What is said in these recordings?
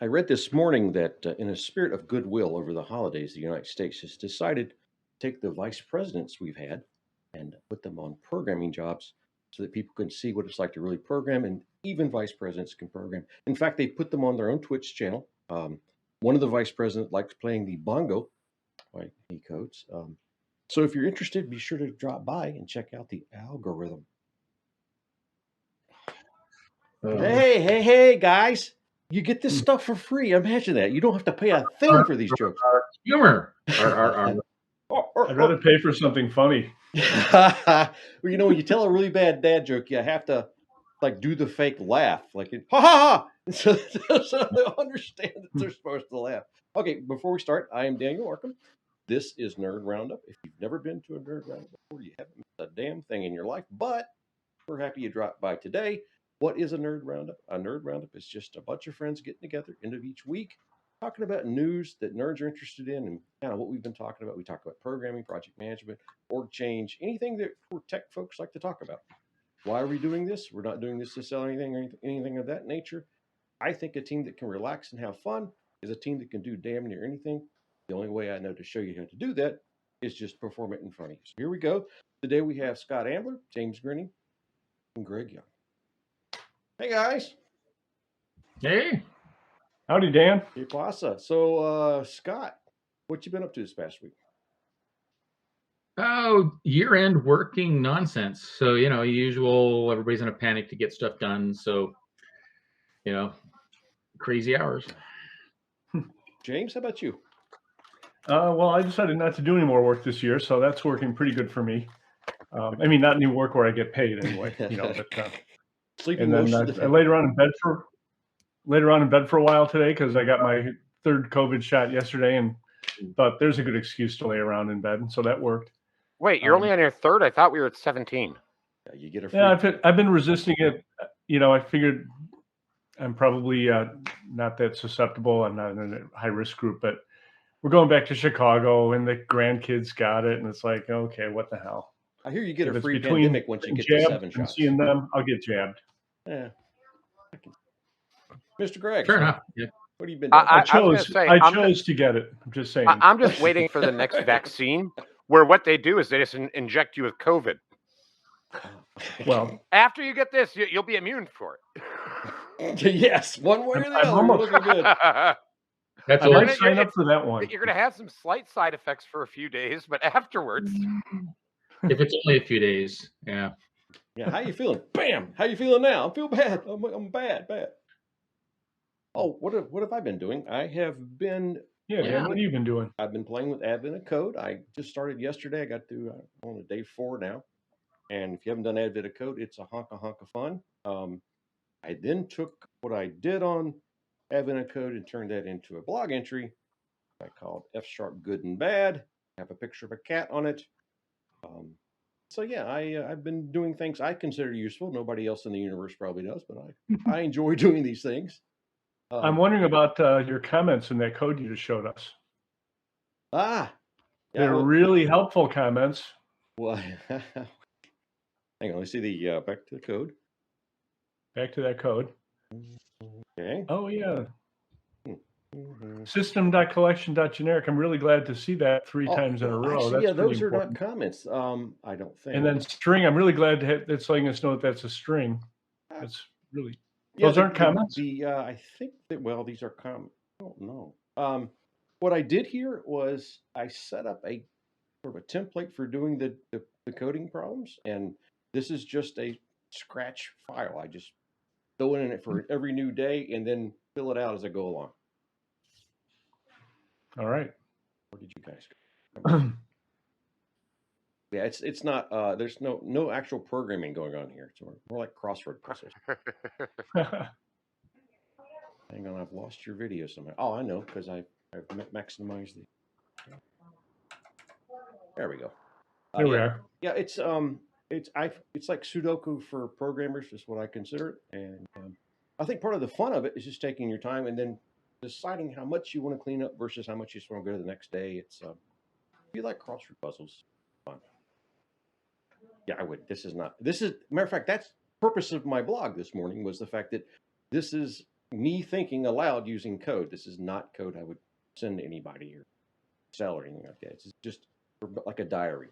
I read this morning that in a spirit of goodwill over the holidays, the United States has decided to take the vice presidents we've had and put them on programming jobs so that people can see what it's like to really program, and even vice presidents can program. In fact, they put them on their own Twitch channel. One of the vice presidents likes playing the bongo, like he codes. So if you're interested, be sure to drop by and check out the algorithm. Hey, guys. You get this stuff for free. Imagine that. You don't have to pay a thing for these jokes. Humor. I'd rather pay for something funny. Well, when you tell a really bad dad joke, you have to like do the fake laugh, like ha ha ha, so they'll understand that they're supposed to laugh. Okay, before we start, I am Daniel Arkham. This is Nerd Roundup. If you've never been to a Nerd Roundup before, you haven't missed a damn thing in your life, but we're happy you dropped by today. What is a Nerd Roundup? A Nerd Roundup is just a bunch of friends getting together end of each week, talking about news that nerds are interested in and kind of what we've been talking about. We talk about programming, project management, org change, anything that tech folks like to talk about. Why are we doing this? We're not doing this to sell anything or anything of that nature. I think a team that can relax and have fun is a team that can do damn near anything. The only way I know to show you how to do that is just perform it in front of you. So here we go. Today we have Scott Ambler, James Grinning, and Greg Young. Hey, guys. Hey. Howdy, Dan. Hey, Plaza. So, Scott, what you been up to this past week? Oh, year-end working nonsense. So, usual, everybody's in a panic to get stuff done. So, crazy hours. James, how about you? Well, I decided not to do any more work this year, so that's working pretty good for me. I mean, not any work where I get paid anyway, But, Sleeping and then I laid around in bed for a while today because I got my third COVID shot yesterday, and thought there's a good excuse to lay around in bed, and so that worked. Wait, you're only on your third? I thought we were at 17. Yeah, you get a free. Yeah, I've been resisting it. I figured I'm probably not that susceptible. I'm not in a high risk group, but we're going back to Chicago, and the grandkids got it, and it's like, okay, what the hell? I hear you get a free pandemic once you get to 7 shots. And seeing them, I'll get jabbed. Yeah. Mr. Greg, fair enough. Yeah. What have you been doing? I chose to get it. I'm just saying. I'm just waiting for the next vaccine, where what they do is they just inject you with COVID. Well, after you get this, you'll be immune for it. Yes, one way or the other. We're looking good. That's all. Sign up for that one. You're going to have some slight side effects for a few days, but afterwards, if it's only a few days, yeah. Yeah. How you feeling? Bam. How you feeling now? I feel bad. I'm bad. Oh, what have I been doing? I have been. Yeah. What have you been doing? I've been playing with Advent of Code. I just started yesterday. I got to on day 4 now. And if you haven't done Advent of Code, it's a hunk of fun. I then took what I did on Advent of Code and turned that into a blog entry I called F# Good and Bad. I have a picture of a cat on it. So yeah, I've been doing things I consider useful. Nobody else in the universe probably does, but I enjoy doing these things. I'm wondering about your comments in that code you just showed us. Yeah, they're really helpful comments. Well, hang on. Let me see the back to the code. Back to that code. Okay. Oh yeah. System.collection.generic. I'm really glad to see that 3 times in a row. Actually, those are not comments. I don't think. And then string. I'm really glad that's letting us know that that's a string. That's really. Those aren't comments. I think that these are comments. I don't know. What I did here was I set up a sort of a template for doing the coding problems, and this is just a Scratch file. I just throw in it for every new day and then fill it out as I go along. All right. Where did you guys go? Yeah, it's not. There's no actual programming going on here. It's more like crossword puzzles. Hang on, I've lost your video somewhere. Oh, I know, because I've maximized the. There we go. Here we are. Yeah, it's like Sudoku for programmers, is what I consider it, and I think part of the fun of it is just taking your time and then deciding how much you want to clean up versus how much you just want to go to the next day. It's if you like crossword puzzles, fun. Yeah, I would. This is matter of fact, that's the purpose of my blog this morning was the fact that this is me thinking aloud using code. This is not code I would send to anybody or sell or anything like that. It's just like a diary.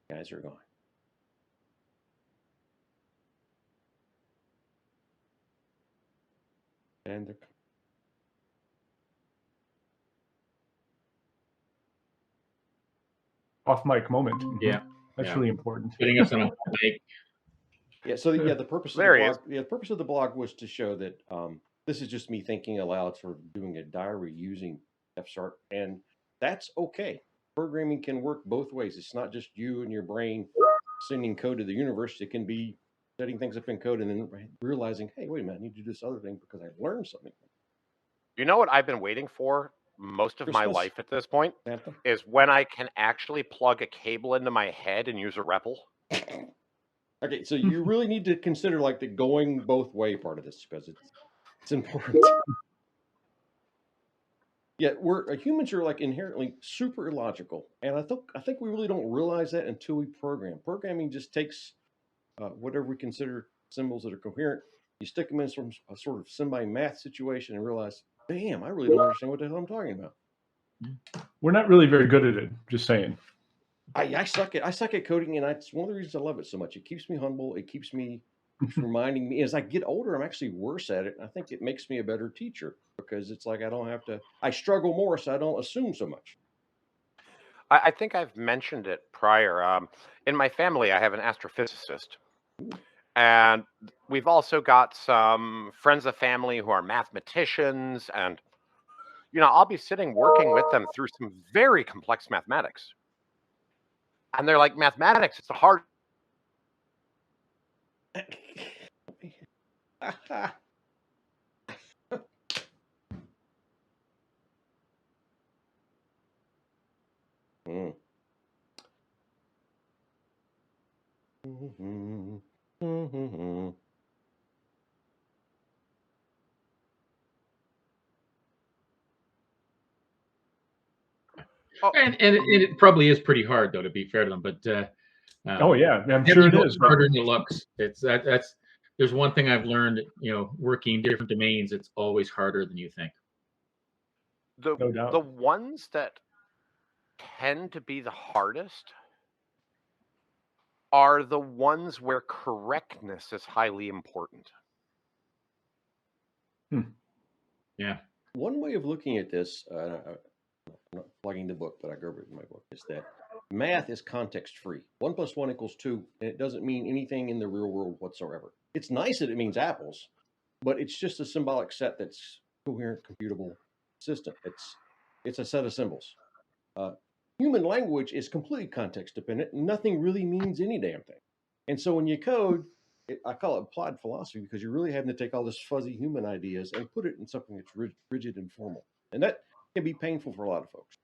Guys are gone. And they're Off mic moment. Yeah. That's Yeah. really important. Putting us on a mic. Yeah, so the purpose of the There he blog, the purpose of the blog was to show that this is just me thinking aloud, sort of doing a diary using F-Sharp, and that's okay. Programming can work both ways. It's not just you and your brain sending code to the universe. It can be setting things up in code and then realizing, hey, wait a minute, I need to do this other thing because I learned something. You know what I've been waiting for most of my Christmas. life at this point Santa? is when I can actually plug a cable into my head and use a REPL. Okay, so you really need to consider like the going both way part of this because it's important. Yeah, humans are like inherently super illogical, and I think we really don't realize that until we program. Programming just takes whatever we consider symbols that are coherent, you stick them in some a sort of semi-math situation, and realize, damn, I really don't understand what the hell I'm talking about. We're not really very good at it. Just saying. I suck at coding, and it's one of the reasons I love it so much. It keeps me humble. It keeps me reminding me as I get older, I'm actually worse at it. And I think it makes me a better teacher because it's like I struggle more, so I don't assume so much. I think I've mentioned it prior. In my family, I have an astrophysicist. And we've also got some friends of family who are mathematicians. And, I'll be sitting working with them through some very complex mathematics. And they're like, mathematics, it's a hard. And it probably is pretty hard, though, to be fair to them. But Oh yeah, I'm sure it is. Harder than it looks. That's there's one thing I've learned. Working in different domains, it's always harder than you think. No doubt. The ones that tend to be the hardest are the ones where correctness is highly important. Yeah. One way of looking at this, I'm not plugging the book, but I go over it in my book, is that math is context free. 1 + 1 = 2, and it doesn't mean anything in the real world whatsoever. It's nice that it means apples, but it's just a symbolic set that's coherent, computable system. It's a set of symbols. Human language is completely context dependent. Nothing really means any damn thing. And so when you code, I call it applied philosophy because you're really having to take all this fuzzy human ideas and put it in something that's rigid and formal. And that can be painful for a lot of folks.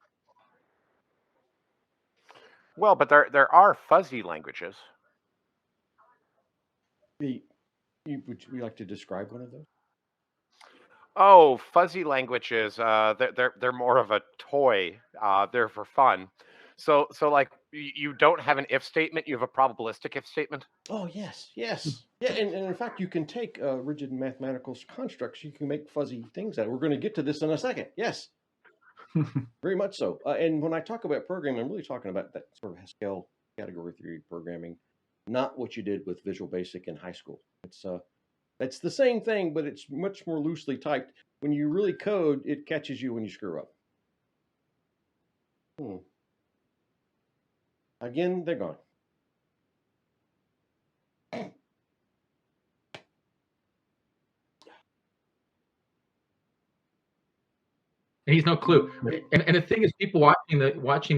Well, but there are fuzzy languages. Would you like to describe one of those? Oh, fuzzy languages. They're more of a toy. They're for fun. So like you don't have an if statement. You have a probabilistic if statement. Oh yes. Yeah, and in fact, you can take rigid mathematical constructs. You can make fuzzy things out. We're going to get to this in a second. Yes, very much so. And when I talk about programming, I'm really talking about that sort of Haskell category theory programming, not what you did with Visual Basic in high school. It's the same thing, but it's much more loosely typed. When you really code, it catches you when you screw up. Again, they're gone. He's no clue. And the thing is, people watching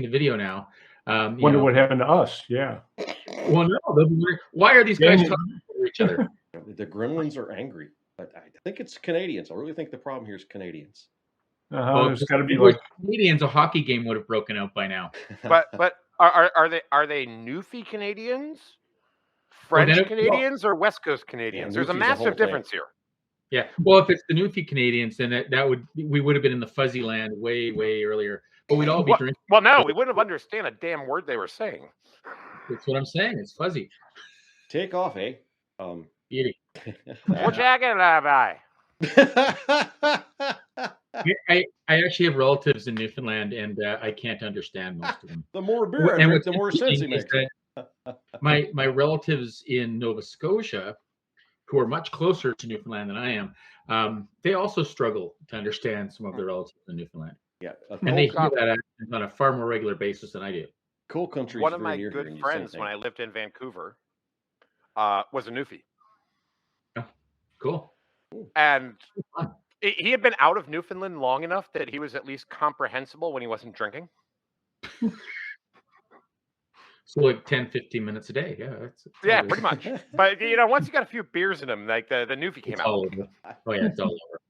the video now wonder what happened to us. Yeah. Well, no, why are these guys talking to each other? The gremlins are angry, but I think it's Canadians. I really think the problem here is Canadians. There's got to be like Canadians. A hockey game would have broken out by now. But are they Newfie Canadians, French Canadians, or West Coast Canadians? There's a massive difference here. Yeah. Well, if it's the Newfie Canadians, then we would have been in the fuzzy land way earlier. But we'd all be drinking. Well, no, we wouldn't have understand a damn word they were saying. That's what I'm saying. It's fuzzy. Take off, eh? Yeah. Well, Jack and Rabbi. I actually have relatives in Newfoundland, and I can't understand most of them. The more beer I And drink, what's the more sense he interesting is makes. that my relatives in Nova Scotia, who are much closer to Newfoundland than I am, they also struggle to understand some of their relatives in Newfoundland, Yeah, and they cold hear that accent on a far more regular basis than I do. cool country One is of very my near here, good and you same friends thing. when I lived in Vancouver was a Newfie, Oh, cool. and Fun. he had been out of Newfoundland long enough that he was at least comprehensible when he wasn't drinking. So like 10, 15 minutes a day. Yeah, it's Yeah, all pretty over. much. But once you got a few beers in him, like the Newfie came It's out. all over. Oh yeah, it's all over.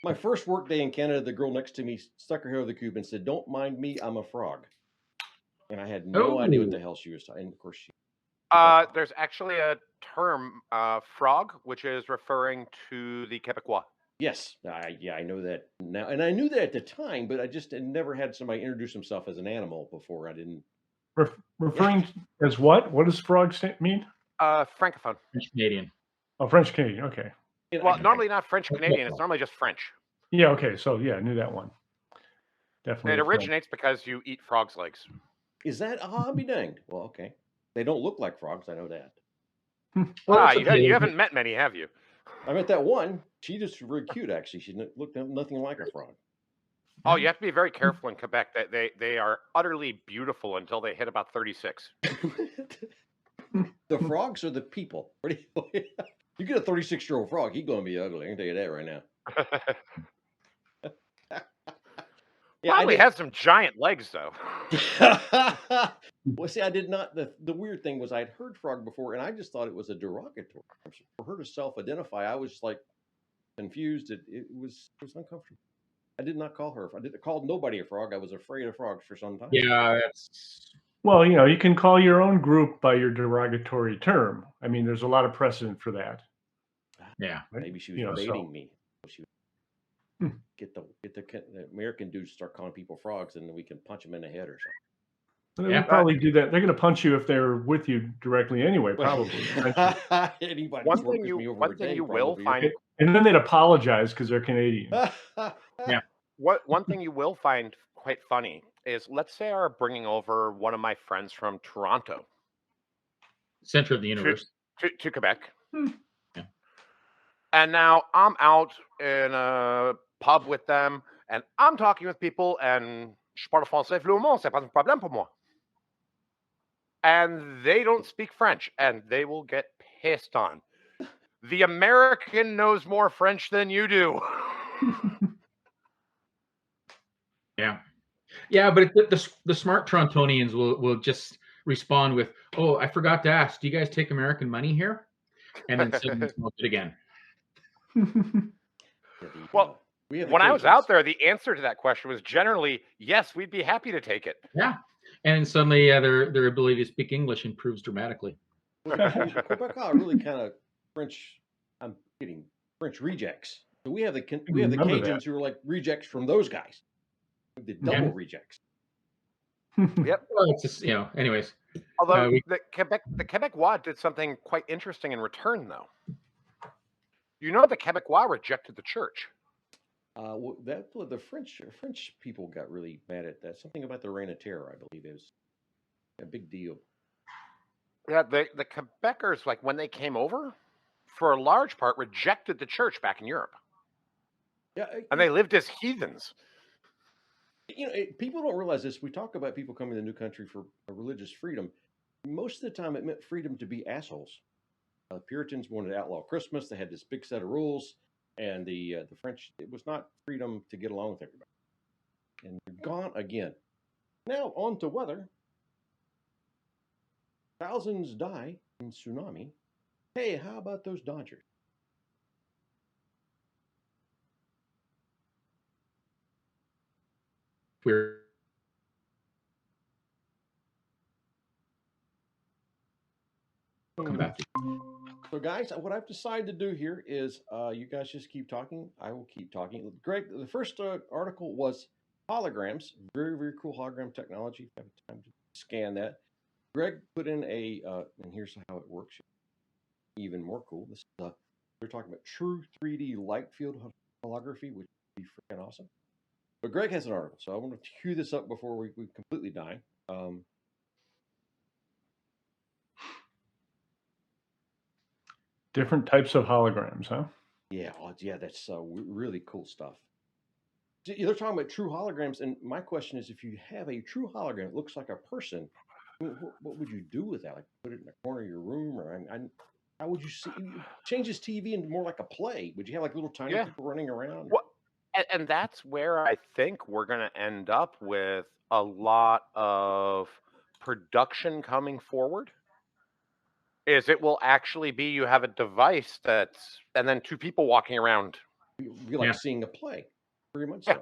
My first work day in Canada, the girl next to me stuck her head over the cube and said, "Don't mind me, I'm a frog." And I had no idea what the Oh, hell she was talking. And of course, she. There's actually a term, frog, which is referring to the Quebecois. Yes, I know that now, and I knew that at the time, but I just had never had somebody introduce himself as an animal before. I didn't. Referring as what? What does frog mean? Francophone. French Canadian. Oh, French Canadian. Okay. And Well, I- normally not French Canadian. It's normally just French. Yeah. Okay. So yeah, I knew that one. Definitely. It French. originates because you eat frogs' legs. is that? I'll be danged. Well, okay. They don't look like frogs. I know that. Well, that's You okay. haven't met many, have you? I met that one. She just very cute, actually. She looked nothing like a frog. Oh, you have to be very careful in Quebec. That they are utterly beautiful until they hit about 36. The frogs are the people. What do you get a 36-year-old frog, he's going to be ugly. I can tell you that right now. Yeah, Probably has some giant legs though. Well, see, I did not. The weird thing was I'd heard frog before, and I just thought it was a derogatory. For her to self-identify, I was like confused. It was uncomfortable. I did not call her. I called nobody a frog. I was afraid of frogs for some time. Yeah, that's Well, you can call your own group by your derogatory term. I mean, there's a lot of precedent for that. yeah. Right? Maybe she was baiting me. She would get the American dudes to start calling people frogs, and then we can punch them in the head or something. They would probably do that. They're going to punch you if they're with you directly anyway, probably. Anybody One who's worked thing with you me over one a thing day you will probably. find And then they'd apologize because they're Canadian. Yeah. one thing you will find quite funny is, let's say I'm bringing over one of my friends from Toronto Center of the universe. to Quebec. Yeah. And now I'm out in a pub with them, and I'm talking with people, and je parle français fluidement, c'est pas un problème pour moi. And they don't speak French, and they will get pissed on. The American knows more French than you do. Yeah. Yeah, but the smart Torontonians will just respond with, "Oh, I forgot to ask. Do you guys take American money here?" And then suddenly smoke it again. Well, we have when I was Cajuns. out there, the answer to that question was generally, yes, we'd be happy to take it. Yeah. And suddenly, their ability to speak English improves dramatically. Quebecois are really kind of French. I'm kidding. French rejects. So we have the remember Cajuns that. who are like rejects from those guys. The double rejects. Yep. Well, it's just, anyways. Although the Quebecois did something quite interesting in return, though. The Quebecois rejected the church. Well, the French people got really mad at that. Something about the Reign of Terror, I believe, is a big deal. Yeah, the Quebecers, like when they came over, for a large part, rejected the church back in Europe. Yeah, and they lived as heathens. People don't realize this. We talk about people coming to the new country for religious freedom. Most of the time, it meant freedom to be assholes. Puritans wanted to outlaw Christmas. They had this big set of rules, and the French, it was not freedom to get along with everybody. And they're gone again. Now on to weather. Thousands die in tsunami. Hey, how about those Dodgers? We're come back. So, guys, what I've decided to do here is you guys just keep talking. I will keep talking. Greg, the first article was holograms. Very, very cool hologram technology. If I have time to scan that. Greg put in and here's how it works. Even more cool. This is They're talking about true 3D light field holography, which would be freaking awesome. But Greg has an article, so I want to cue this up before we completely die. Different types of holograms, huh? Yeah, that's really cool stuff. They're talking about true holograms, and my question is, if you have a true hologram that looks like a person, I mean, what would you do with that? Like put it in the corner of your room, or how would you change this TV into more like a play? Would you have like little tiny people running around? Well, and that's where I think we're going to end up with a lot of production coming forward. Is it will actually be you have a device and then two people walking around. Be like seeing a play, pretty much. Yeah. So.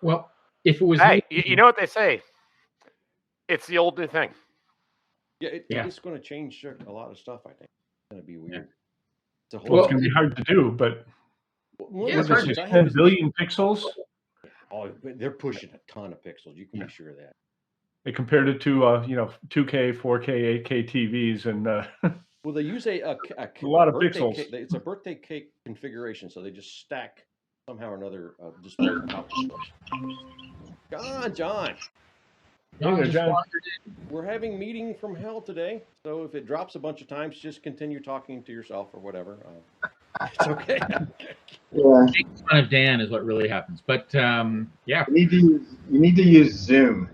Well, if it was you know what they say, it's the old new thing. Yeah, it's going to change a lot of stuff. I think it's going to be weird. It's going to be hard to do, but it's hard to 10 billion pixels. Oh, they're pushing a ton of pixels. You can be sure of that. They compared it to 2K, 4K, 8K TVs, and well, they use a lot of pixels. Cake. It's a birthday cake configuration, so they just stack somehow or another display out. John. We're having meeting from hell today, so if it drops a bunch of times, just continue talking to yourself or whatever. It's okay. Yeah. Fun of Dan is what really happens, but yeah. You need to use Zoom.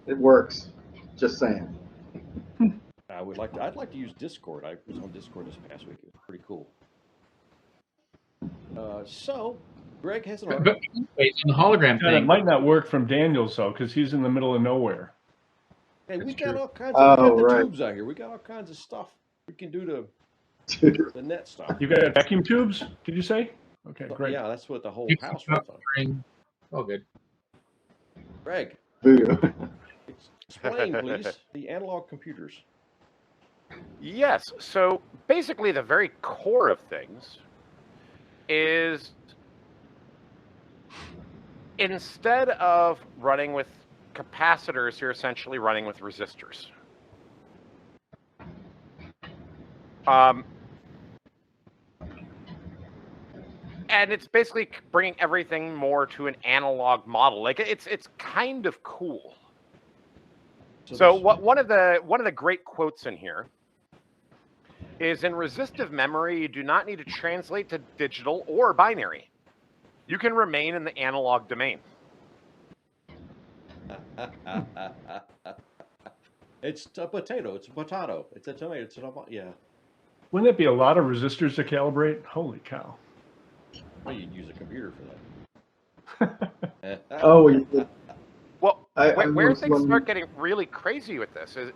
It works. Just saying. I'd like to use Discord. I was on Discord this past week. It was pretty cool. So Greg has an article. But anyways, on the hologram thing, it might not work from Daniel's though, because he's in the middle of nowhere. Hey, we got all kinds of tubes out here. We got all kinds of stuff we can do to the net stuff. You got vacuum tubes? Did you say? Okay, great. Yeah, that's what the whole house was on. Oh, good. Greg, explain, please, the analog computers. Yes. So basically, the very core of things is instead of running with capacitors, you're essentially running with resistors. And it's basically bringing everything more to an analog model. Like it's kind of cool. So one of the great quotes in here is, in resistive memory, you do not need to translate to digital or binary. You can remain in the analog domain. It's a potato. It's a potato. It's a tomato. It's yeah. Wouldn't it be a lot of resistors to calibrate? Holy cow. Well, you'd use a computer for that. Well, where things start getting really crazy with this is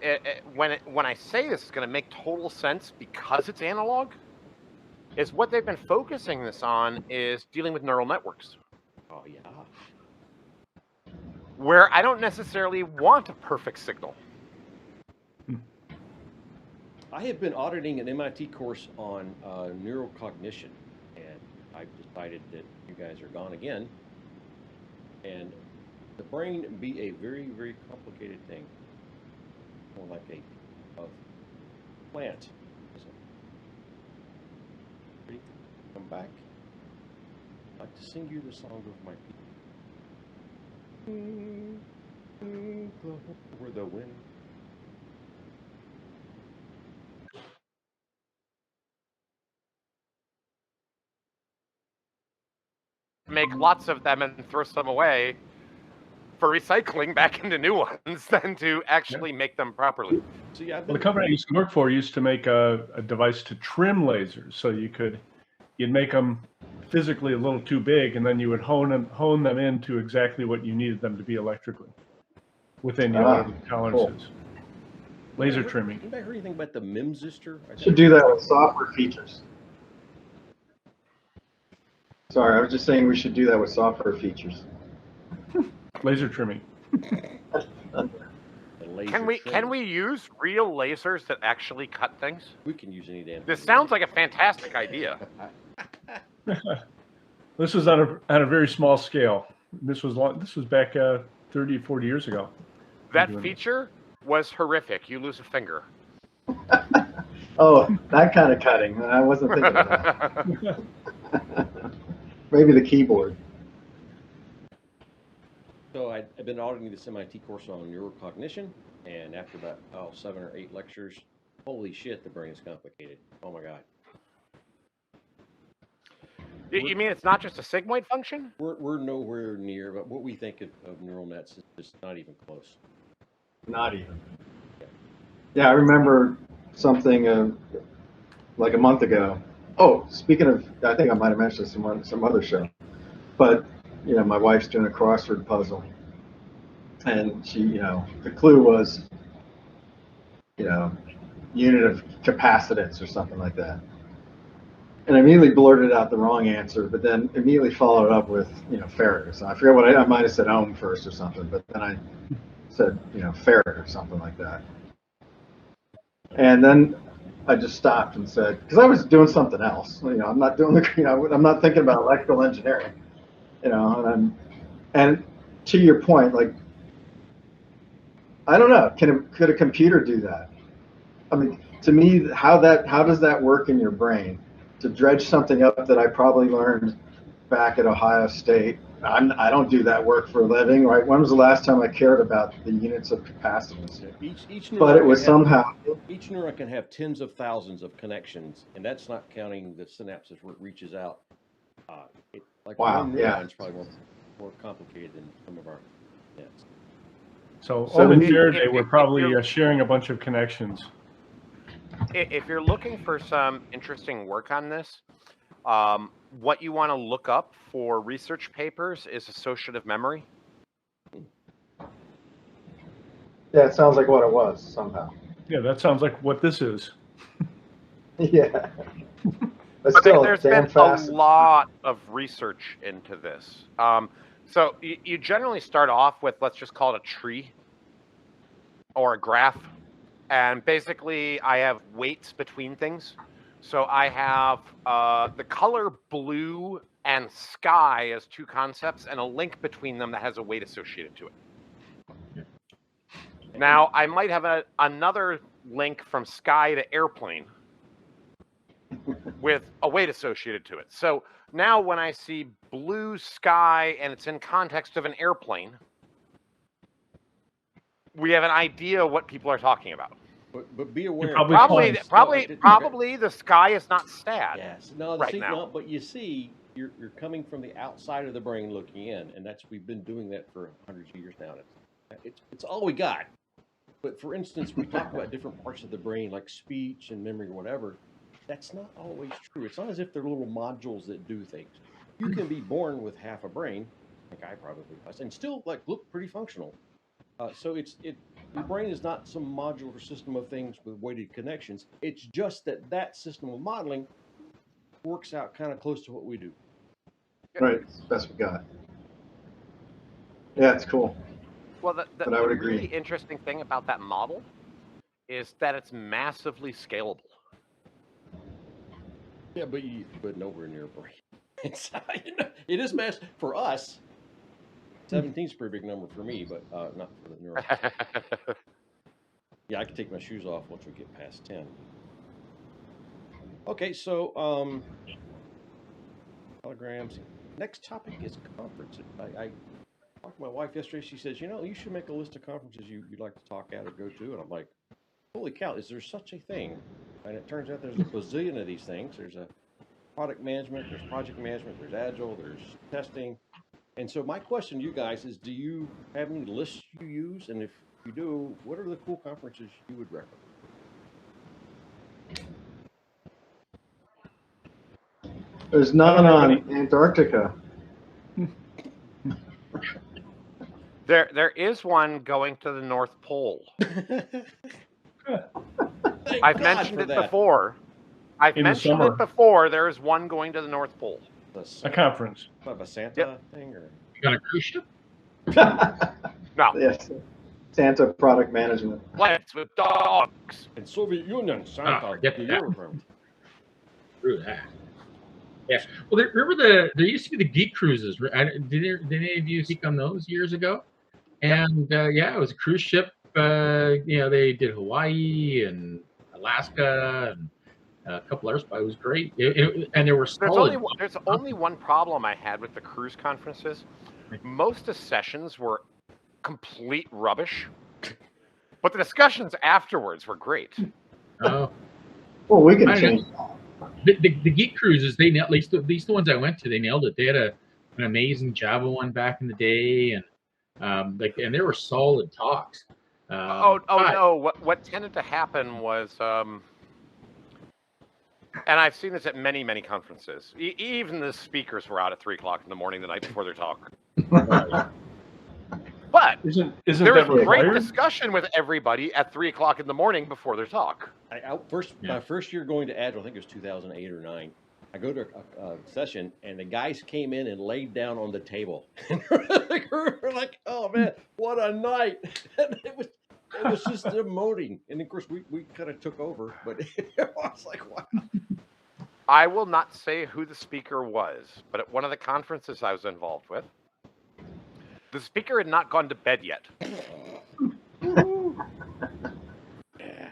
when I say this is going to make total sense because it's analog, is what they've been focusing this on is dealing with neural networks. Oh, yeah. Where I don't necessarily want a perfect signal. I have been auditing an MIT course on neurocognition, and I've decided that you guys are gone again. And the brain be a very, very complicated thing. More like a plant. Ready? Come back. I'd like to sing you the song of my people. Over the wind. Make lots of them and throw some away for recycling back into new ones than to actually make them properly. So yeah, the company I used to work for used to make a device to trim lasers, so you'd make them physically a little too big, and then you would hone them into exactly what you needed them to be electrically within the tolerances. Cool. Laser trimming. Anybody heard anything about the MEMSistor? Should do that with software features. Sorry, I was just saying we should do that with software features. Laser trimming. Can we use real lasers that actually cut things? We can use any damn. This sounds like a fantastic idea. This was on a very small scale. This was back 30, 40 years ago. That feature was horrific. You lose a finger. Oh, that kind of cutting. I wasn't thinking of that. Maybe the keyboard. So I've been auditing this MIT course on neurocognition, and after about 7 or 8 lectures, holy shit, the brain is complicated. Oh my god. You mean it's not just a sigmoid function? We're nowhere near, but what we think of neural nets is just not even close. Not even. Yeah, I remember something like a month ago. Oh, speaking of, I think I might have mentioned some other show, but my wife's doing a crossword puzzle, and she, the clue was, unit of capacitance or something like that. And I immediately blurted out the wrong answer, but then immediately followed up with, Farad. So I forget what I might have said ohm first or something, but then I said, Farad or something like that. And then I just stopped and said, because I was doing something else. I'm not doing I'm not thinking about electrical engineering. And to your point, like, I don't know, could a computer do that? I mean, to me, how does that work in your brain? To dredge something up that I probably learned back at Ohio State. I don't do that work for a living, right? When was the last time I cared about the units of capacitance? Each but it was somehow. Each neuron can have tens of thousands of connections, and that's not counting the synapses where it reaches out. Wow, one neuron is probably more complicated than some of our nets. So Ohm and Faraday were probably sharing a bunch of connections. If you're looking for some interesting work on this, what you want to look up for research papers is associative memory. Yeah, it sounds like what it was somehow. Yeah, that sounds like what this is. Yeah. But there's been a lot of research into this. So you generally start off with, let's just call it a tree or a graph. And basically, I have weights between things. So I have the color blue and sky as two concepts and a link between them that has a weight associated to it. Now, I might have another link from sky to airplane with a weight associated to it. So now when I see blue sky and it's in context of an airplane, we have an idea what people are talking about. But be aware. Probably the sky is not STAD. Yes. No. Right now. No, but you see, you're coming from the outside of the brain looking in, and we've been doing that for hundreds of years now. It's all we got. But for instance, we talk about different parts of the brain like speech and memory or whatever. That's not always true. It's not as if they're little modules that do things. You can be born with half a brain, like I probably was, and still look pretty functional. So your brain is not some modular system of things with weighted connections. It's just that system of modeling works out kind of close to what we do. Right, it's the best we got. Yeah, it's cool. Well, the I would really agree. interesting thing about that model is that it's massively scalable. Yeah, but nowhere near a brain. It is mass for us. 17 is a pretty big number for me, but not for the neural. Yeah, I can take my shoes off once we get past 10. Okay, so holograms. Next topic is conferences. I talked to my wife yesterday. She says, you should make a list of conferences you'd like to talk at or go to. And I'm like, holy cow, is there such a thing? And it turns out there's a bazillion of these things. There's a product management, there's project management, there's agile, there's testing. And so my question to you guys is, do you have any lists you use? And if you do, what are the cool conferences you would recommend? There's none on Antarctica. There is one going to the North Pole. I've mentioned it before. There is one going to the North Pole. A conference. Of a Santa thing, or You got a cruise ship? No. Yes. Santa product management. Plants with dogs. in Soviet Union, Santa. Get the that. Europe. Screw that. Yeah. Well, remember there used to be the geek cruises. Did any of you speak on those years ago? And it was a cruise ship. They did Hawaii and Alaska and a couple others. But it was great, and there were There's only one problem I had with the cruise conferences. Most of the sessions were complete rubbish, but the discussions afterwards were great. Oh, Well, we can change. the geek cruises, they nailed, at least the ones I went to, they nailed it. They had an amazing Java one back in the day, and and there were solid talks. No! What tended to happen was, and I've seen this at many conferences. Even the speakers were out at 3:00 in the morning the night before their talk. But Isn't there that was great required? discussion with everybody at 3:00 in the morning before their talk. My first year going to Agile, I think it was 2008 or 9. I go to a session, and the guys came in and laid down on the table. And we're like, oh man, what a night! It was just emoting, and of course we kind of took over, but it was like, wow. I will not say who the speaker was, but at one of the conferences I was involved with, the speaker had not gone to bed yet.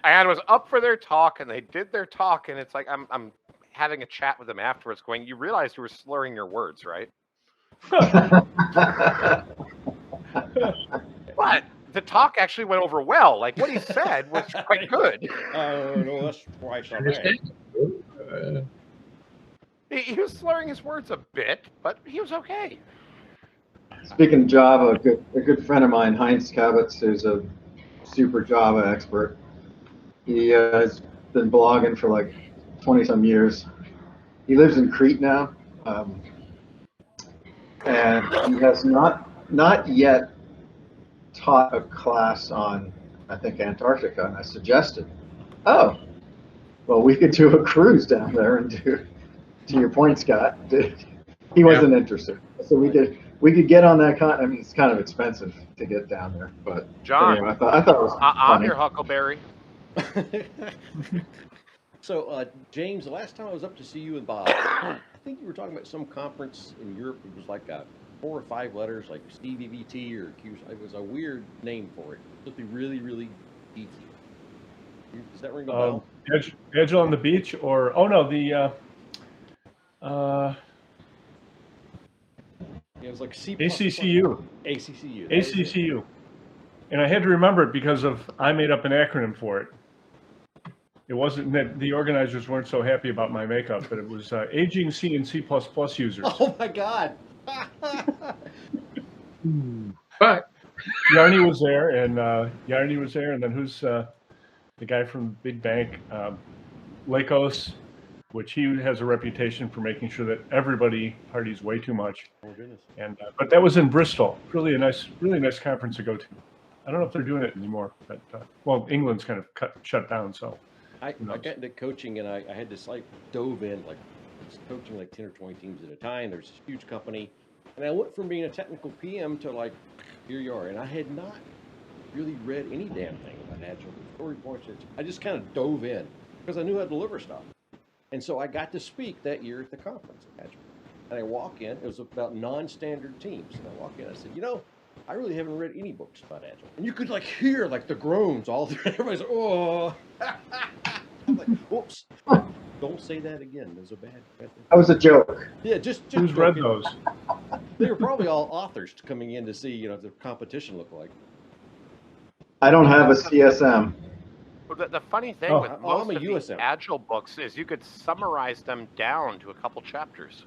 And was up for their talk, and they did their talk, and it's like I'm having a chat with them afterwards going, you realize you were slurring your words, right? But the talk actually went over well. Like, what he said was quite good. Oh, no, that's twice on that. He was slurring his words a bit, but he was okay. Speaking of Java, a good friend of mine, Heinz Kavitz, who's a super Java expert. He has been blogging for like 20-some years. He lives in Crete now, and he has not yet taught a class on, I think, Antarctica. And I suggested, oh, well, we could do a cruise down there and do. To your point, Scott, he wasn't interested, so we could get on that. I mean, it's kind of expensive to get down there, but John, anyway, I thought it was I'm funny. your Huckleberry. So, James, the last time I was up to see you and Bob, I think you were talking about some conference in Europe. It was like 4 or 5 letters, like CVVT or Q. It was a weird name for it. It would be really, really geeky. Does that ring a bell? Agile on the Beach, or It was like C++. ACCU. ACCU. ACCU. And I had to remember it because I made up an acronym for it. It wasn't that the organizers weren't so happy about my makeup, but it was Aging C and C++ users. Oh my God. But Yarny was there, and then who's the guy from Big Bank, Lakos, which he has a reputation for making sure that everybody parties way too much. Oh goodness. And but that was in Bristol. Really nice conference to go to. I don't know if they're doing it anymore, but England's kind of shut down. So I got into coaching, and I had this dove in, coaching 10 or 20 teams at a time. There's this huge company, and I went from being a technical PM to here you are, and I had not really read any damn thing about Agile story points. I just kind of dove in because I knew how to deliver stuff. And so I got to speak that year at the conference at Agile. And I walk in, it was about non-standard teams. And I walk in, I said, I really haven't read any books about Agile. And you could hear the groans all through. Everybody's like, oh. I'm like, whoops. Don't say that again. It was a bad thing. That was a joke. Yeah, just who's joking. read those? They were probably all authors coming in to see, the competition look like. I don't have a CSM. Well, the funny thing with most of USM. the Agile books is you could summarize them down to a couple chapters.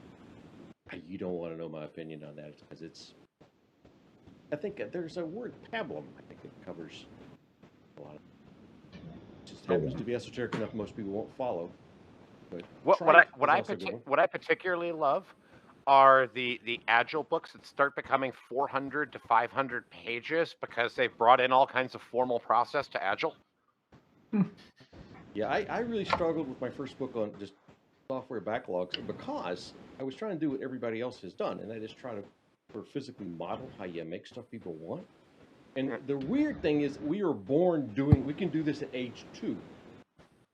You don't want to know my opinion on that because I think there's a word pablum. I think it covers a lot of it. Just happens to be esoteric enough most people won't follow. But What I particularly love are the Agile books that start becoming 400 to 500 pages because they've brought in all kinds of formal process to Agile. Yeah, I really struggled with my first book on just software backlogs because I was trying to do what everybody else has done, and that is try to physically model how you make stuff people want. And the weird thing is we are born we can do this at age 2.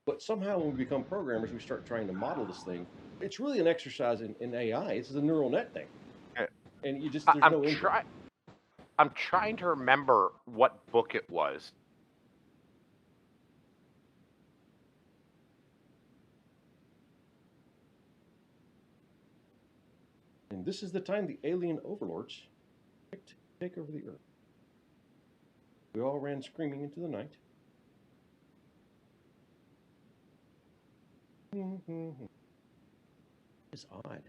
But somehow when we become programmers, we start trying to model this thing. It's really an exercise in AI. It's a neural net thing. And you just, I'm trying to remember what book it was. And this is the time the alien overlords take over the Earth. We all ran screaming into the night. It's odd.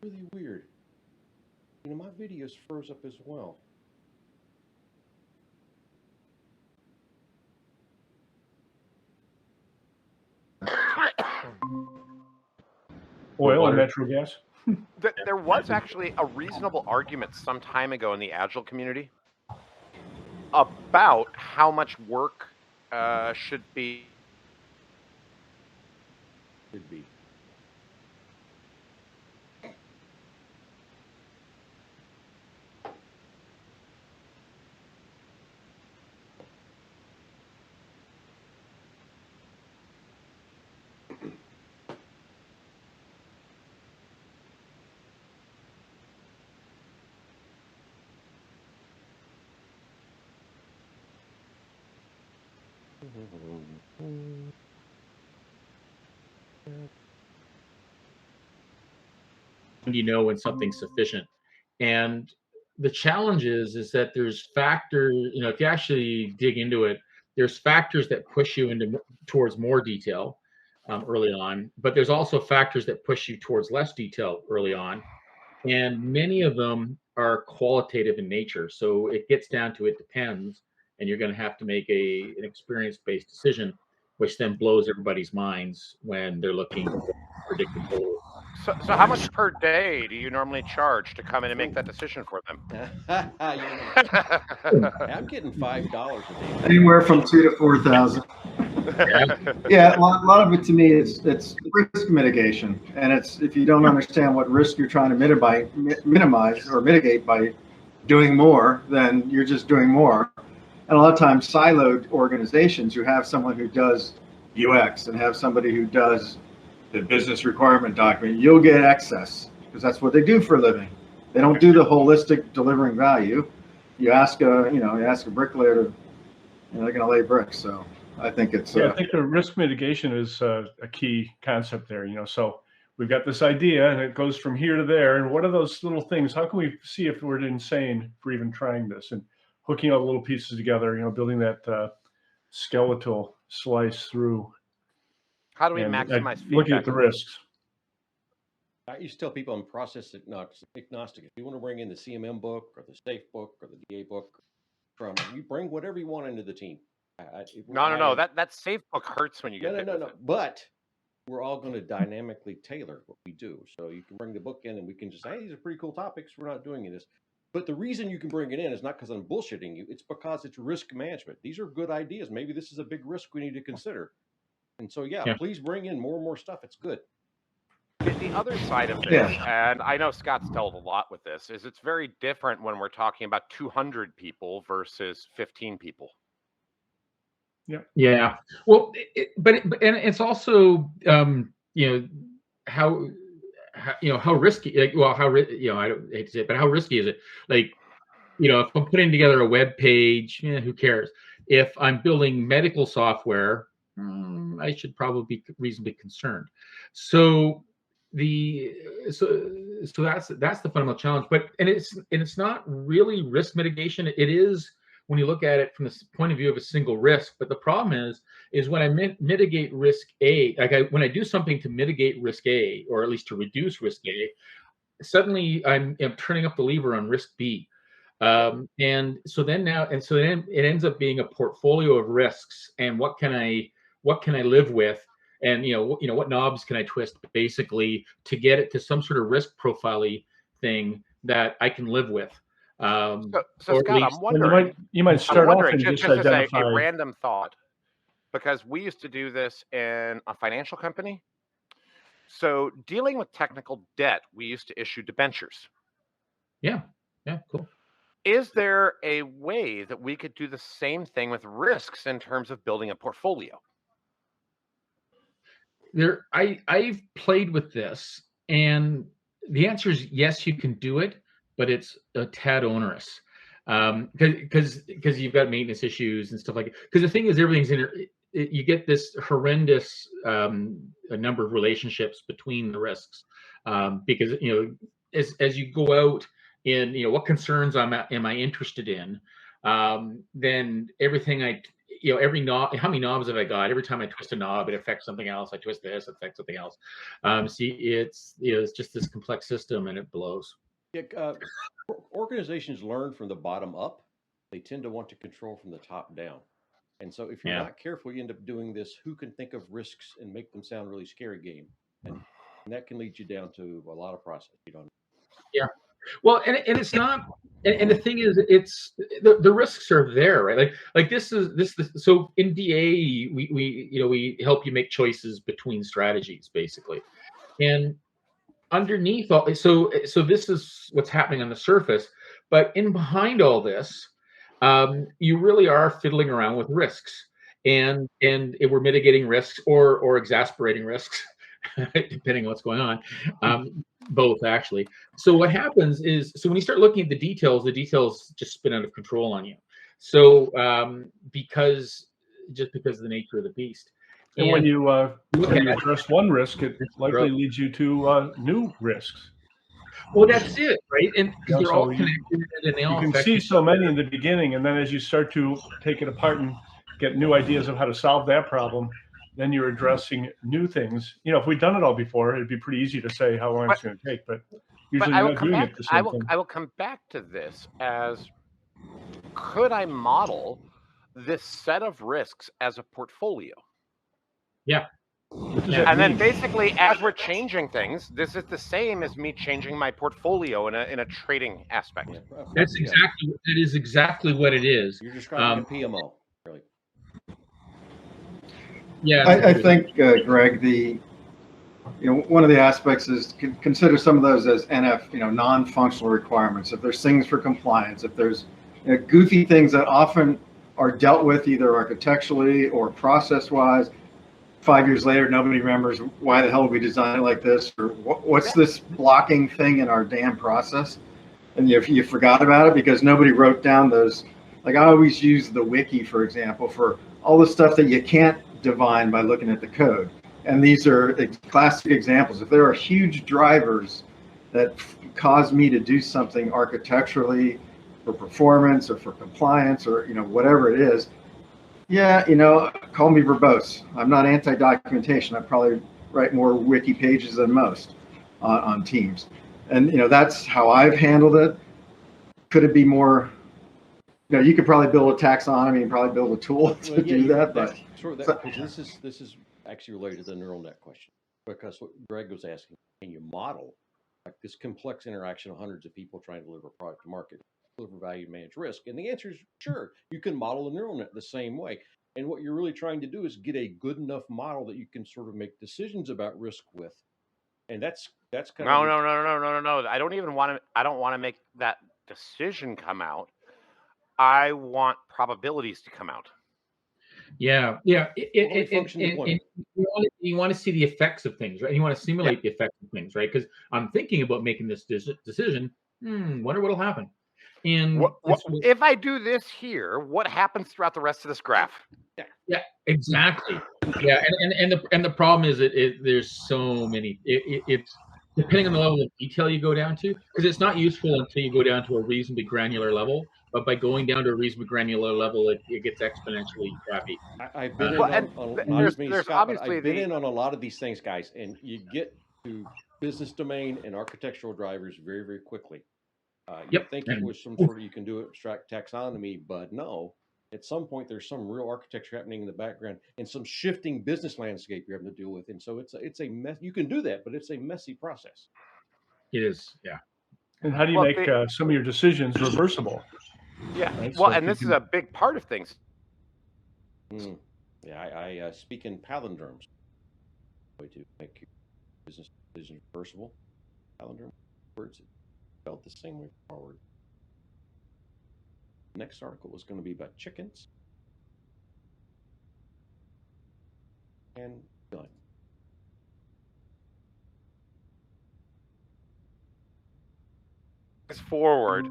Really weird. You know, my videos froze up as well. Oil and natural gas. There was actually a reasonable argument some time ago in the Agile community about how much work should be. Could be. You know when something's sufficient. And the challenge is that there's factors, you know, if you actually dig into it, there's factors that push you towards more detail early on, but there's also factors that push you towards less detail early on. And many of them are qualitative in nature. So it gets down to it depends, and you're going to have to make an experience-based decision, which then blows everybody's minds when they're looking for predictable. So how much per day do you normally charge to come in and make that decision for them? I'm getting $5 a day. Anywhere from 2,000 to 4,000. Yeah, a lot of it to me is it's risk mitigation, and it's if you don't understand what risk you're trying to minimize or mitigate by doing more, then you're just doing more. And a lot of times, siloed organizations, you have someone who does UX and have somebody who does the business requirement document. You'll get excess because that's what they do for a living. They don't do the holistic delivering value. You ask a bricklayer to, they're going to lay bricks. So I think it's. I think the risk mitigation is a key concept there. You know, so we've got this idea and it goes from here to there. And what are those little things? How can we see if we're insane for even trying this and hooking all the little pieces together? You know, building that skeletal slice through. How do we maximize feedback? Looking at the risks. I used to tell people I'm process agnostic. If you want to bring in the CMM book or the SAFE book or the DA book, you bring whatever you want into the team. No. That SAFE book hurts when you get no. But we're all going to dynamically tailor what we do. So you can bring the book in and we can just say, hey, these are pretty cool topics. We're not doing this. But the reason you can bring it in is not because I'm bullshitting you. It's because it's risk management. These are good ideas. Maybe this is a big risk we need to consider. And so, please bring in more and more stuff. It's good. The other side of this, and I know Scott's dealt a lot with this, is it's very different when we're talking about 200 people versus 15 people. Yeah. Well, but it's also, how risky, I don't hate to say it, but how risky is it? Like, if I'm putting together a web page, who cares? If I'm building medical software, I should probably be reasonably concerned. So that's the fundamental challenge. But it's not really risk mitigation. It is when you look at it from the point of view of a single risk. But the problem is when I mitigate risk A, when I do something to mitigate risk A, or at least to reduce risk A, suddenly I'm turning up the lever on risk B. And so then it ends up being a portfolio of risks. And what can I live with? And what knobs can I twist basically to get it to some sort of risk profile-y thing that I can live with. So Scott, I'm wondering. You might start off and just as a random thought, because we used to do this in a financial company. So dealing with technical debt, we used to issue debentures. Yeah, cool. Is there a way that we could do the same thing with risks in terms of building a portfolio? I've played with this, and the answer is yes, you can do it, but it's a tad onerous because you've got maintenance issues and stuff like that. Because the thing is, you get this horrendous number of relationships between the risks. because as you go out in what concerns am I interested in, then everything every knob, how many knobs have I got? Every time I twist a knob, it affects something else. I twist this, it affects something else. See, it's just this complex system, and it blows. Yeah, organizations learn from the bottom up. They tend to want to control from the top down. And so if you're not careful, you end up doing this who can think of risks and make them sound really scary game. And that can lead you down to a lot of process. You don't. Yeah. Well, and it's not, and the thing is, it's the risks are there, right? Like this. So in DA, we help you make choices between strategies, basically, and underneath all. So this is what's happening on the surface, but in behind all this, you really are fiddling around with risks, and if we're mitigating risks or exasperating risks, depending on what's going on. Both, actually. So what happens is, when you start looking at the details just spin out of control on you. So because of the nature of the beast. And when you address one risk, it likely leads you to new risks. Well, that's it, right? And they're all connected, and they all you can see so many in the beginning, and then as you start to take it apart and get new ideas of how to solve that problem, then you're addressing new things. If we'd done it all before, it'd be pretty easy to say how long it's going to take. But usually you're not doing it the same thing. I will come back to this as, could I model this set of risks as a portfolio? Yeah. And then basically, as we're changing things, this is the same as me changing my portfolio in a trading aspect. That is exactly what it is. You're describing a PMO, really. Yeah, I think, Greg, one of the aspects is consider some of those as NF, non-functional requirements. If there's things for compliance, if there's goofy things that often are dealt with either architecturally or process-wise, 5 years later, nobody remembers why the hell we designed it like this, or what's this blocking thing in our damn process, and you forgot about it because nobody wrote down those. Like I always use the wiki, for example, for all the stuff that you can't divine by looking at the code. And these are classic examples. If there are huge drivers that cause me to do something architecturally for performance or for compliance or whatever it is, call me verbose. I'm not anti-documentation. I probably write more wiki pages than most on Teams. And that's how I've handled it. Could it be more? You could probably build a taxonomy and probably build a tool to do that. But this is actually related to the neural net question, because what Greg was asking, can you model like this complex interaction of hundreds of people trying to deliver a product to market, deliver value, manage risk? And the answer is sure. You can model a neural net the same way. And what you're really trying to do is get a good enough model that you can sort of make decisions about risk with. And that's kind of no. I don't want to make that decision come out. I want probabilities to come out. Yeah. You want to see the effects of things, right? You want to simulate the effects of things, right? Because I'm thinking about making this decision. Wonder what'll happen. And if I do this here, what happens throughout the rest of this graph? Yeah, exactly. Yeah, and the problem is there's so many. It's depending on the level of detail you go down to, because it's not useful until you go down to a reasonably granular level. But by going down to a reasonably granular level, it gets exponentially crappy. I've been in on a lot of these things, guys, and you get to business domain and architectural drivers very, very quickly. You think it was some sort of, you can do abstract taxonomy, but no. At some point, there's some real architecture happening in the background and some shifting business landscape you're having to deal with. And so it's a mess. You can do that, but it's a messy process. It is, yeah. And how do you make some of your decisions reversible? Yeah, right? Well, and this is a big part of things. Yeah, I speak in palindromes. Way to make your business decisions reversible. Palindrome words spelled the same way forward. The next article was going to be about chickens and done. Forward.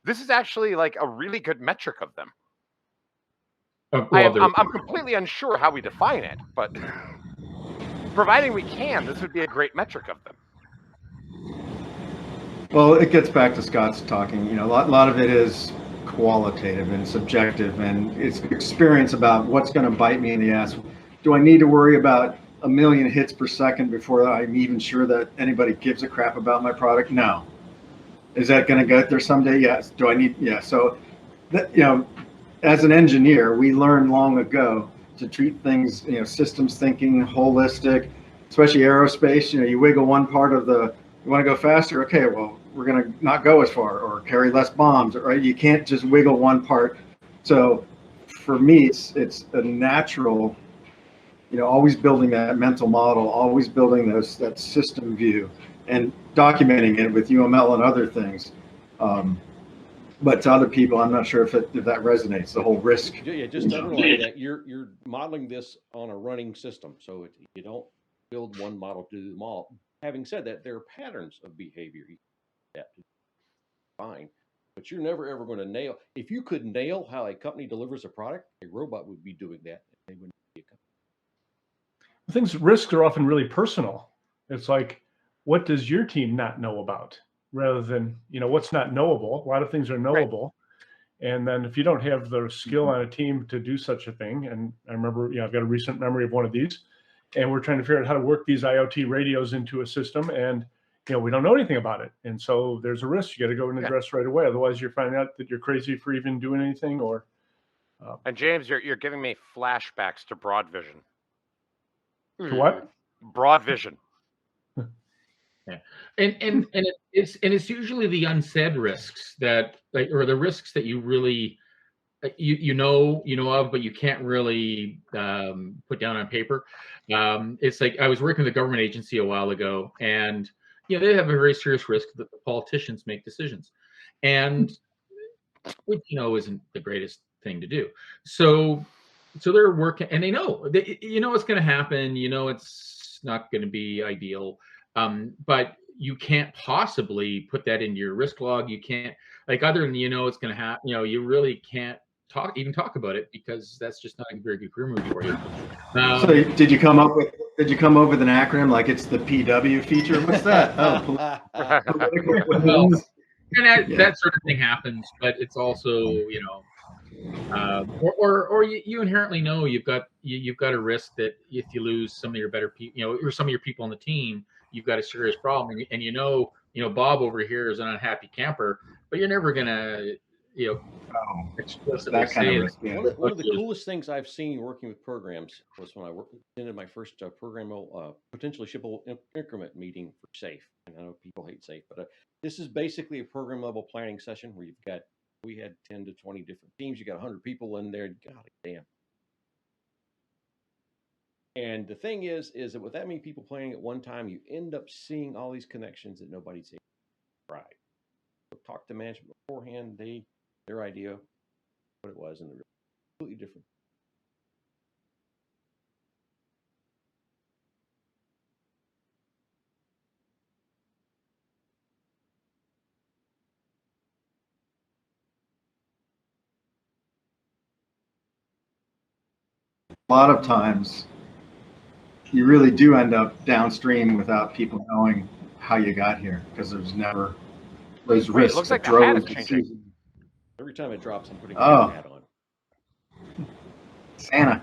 This is actually like a really good metric of them. I'm completely unsure how we define it, but providing we can, this would be a great metric of them. Well, it gets back to Scott's talking. A lot of it is qualitative and subjective, and it's experience about what's going to bite me in the ass. Do I need to worry about a million hits per second before I'm even sure that anybody gives a crap about my product? No. Is that going to get there someday? Yes. Do I need? Yeah. So, as an engineer, we learned long ago to treat things, systems thinking, holistic, especially aerospace. You wiggle one part of you want to go faster? Okay, well, we're going to not go as far or carry less bombs, right? You can't just wiggle one part. So for me, it's a natural, always building that mental model, always building that system view and documenting it with UML and other things. But to other people, I'm not sure if that resonates. The whole risk. Yeah, just to underline that you're modeling this on a running system, so you don't build one model to do them all. Having said that, there are patterns of behavior that fine, but you're never ever going to nail. If you could nail how a company delivers a product, a robot would be doing that. They wouldn't be a company. Risks are often really personal. It's like, what does your team not know about? Rather than, what's not knowable. A lot of things are knowable. Right. And then if you don't have the skill on a team to do such a thing, and I remember, I've got a recent memory of one of these, and we're trying to figure out how to work these IoT radios into a system, and we don't know anything about it. And so there's a risk you got to go and address right away. Otherwise, you're finding out that you're crazy for even doing anything. Or and James, you're giving me flashbacks to Broad Vision. To what? Broad Vision. Yeah, and it's usually the unsaid risks that, or the risks that you really you know of, but you can't really put down on paper. It's like I was working with a government agency a while ago, and they have a very serious risk that the politicians make decisions, and which isn't the greatest thing to do. So they're working, and they know what's going to happen. It's not going to be ideal. But you can't possibly put that into your risk log. You can't, other than it's going to happen. You really can't talk about it, because that's just not a very good career move for you. So did you come up with an acronym like it's the PW feature? What's that? Well, and that sort of thing happens, but it's also or you inherently know you've got a risk that if you lose some of your better people, or some of your people on the team, you've got a serious problem. And Bob over here is an unhappy camper, but you're never gonna explicitly that kind say of risk. Yeah. One of the coolest things I've seen working with programs was when I attended my first programmable potentially shippable increment meeting for SAFE. And I know people hate SAFE, but this is basically a program level planning session where we had 10 to 20 different teams. You got 100 people in there. God damn. And the thing is that with that many people planning at one time, you end up seeing all these connections that nobody's tried. So talk to management beforehand. Their idea, what it was, and they're completely different. A lot of times you really do end up downstream without people knowing how you got here, because there's never those risks. It looks like the hat is changing. Every time it drops, I'm putting a hat on. Santa.